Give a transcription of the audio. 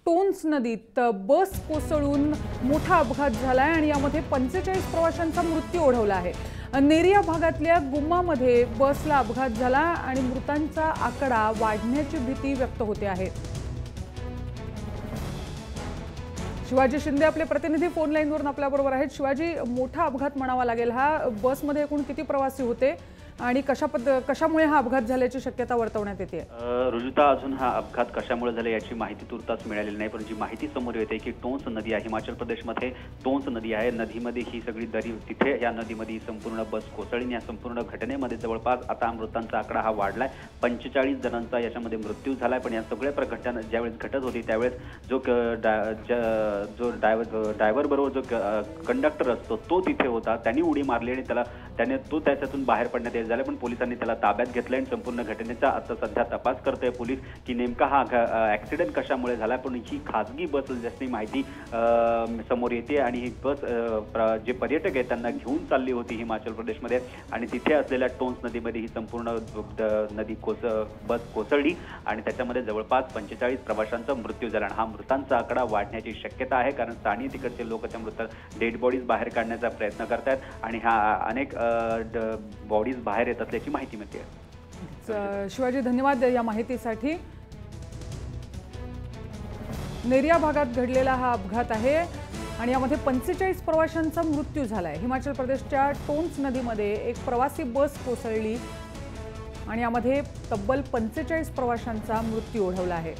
Tones नदीत बस कोसळून मोठा अपघात झालाय आणि यामध्ये 45 प्रवाशांचा मृत्यू ओढवला आहे। नेरिया भागातल्या गुम्मामध्ये बसला अपघात झाला आणि मृतांचा आकडा वाढण्याची भीती व्यक्त होते आहे। शिवाजी शिंदे आपले प्रतिनिधी फोन लाईनवरून आपल्याबरोबर आहेत। शिवाजी, मोठा अपघात म्हणावा लागेल हा। बसमध्ये एकूण किती प्रवासी होते आणि कशामुळे हा अपघात झाल्याची शक्यता वर्तवण्यात येते? रुजुता, अजून हा अपघात कशामुळे झाला याची माहिती तुर्तास मिळालेली नाही, पण जी माहिती समोर येते की टोन्स नदी आहे, हिमाचल प्रदेशमध्ये टोन्स नदी आहे, नदीमध्ये ही सगळी दरी, तिथे या नदीमध्ये संपूर्ण बस कोसळली। या संपूर्ण घटनेमध्ये जवळपास आता मृतांचा आकडा हा वाढलाय, 45 जणांचा याच्यामध्ये मृत्यू झालाय। पण या सगळ्या प्रघटना ज्यावेळेस घटत होती त्यावेळेस जो ड्रायव्हर बरोबर जो कंडक्टर असतो तो तिथे होता, त्यांनी उडी मारली आणि तो त्याच्यातून बाहेर पडण्यात झालं, पण पोलिसांनी त्याला ताब्यात घेतलं आणि संपूर्ण घटनेचा आता सध्या तपास करतोय पोलीस की नेमका हा ऍक्सिडेंट कशामुळे झाला। पण ही खासगी बस असल्याची माहिती समोर येते आणि ही बस जे पर्यटक आहेत त्यांना घेऊन चालली होती हिमाचल प्रदेशमध्ये आणि तिथे असलेल्या टोन्स नदीमध्ये ही संपूर्ण बस कोसळली आणि त्याच्यामध्ये जवळपास 45 प्रवाशांचा मृत्यू झाला। हा मृतांचा आकडा वाढण्याची शक्यता आहे, कारण स्थानिक तिकडचे लोक त्या मृत डेड बॉडीज बाहेर काढण्याचा प्रयत्न करतायत आणि हा अनेक बॉडीज बाहेर येत असल्याची माहिती मिळते। शिवाजी, धन्यवाद या माहितीसाठी। नेरिया भागात घडलेला हा अपघात आहे आणि यामध्ये 45 प्रवाशांचा मृत्यू झालाय। हिमाचल प्रदेशच्या टोन्स नदीमध्ये एक प्रवासी बस कोसळली आणि यामध्ये तब्बल 45 प्रवाशांचा मृत्यू ओढवला आहे।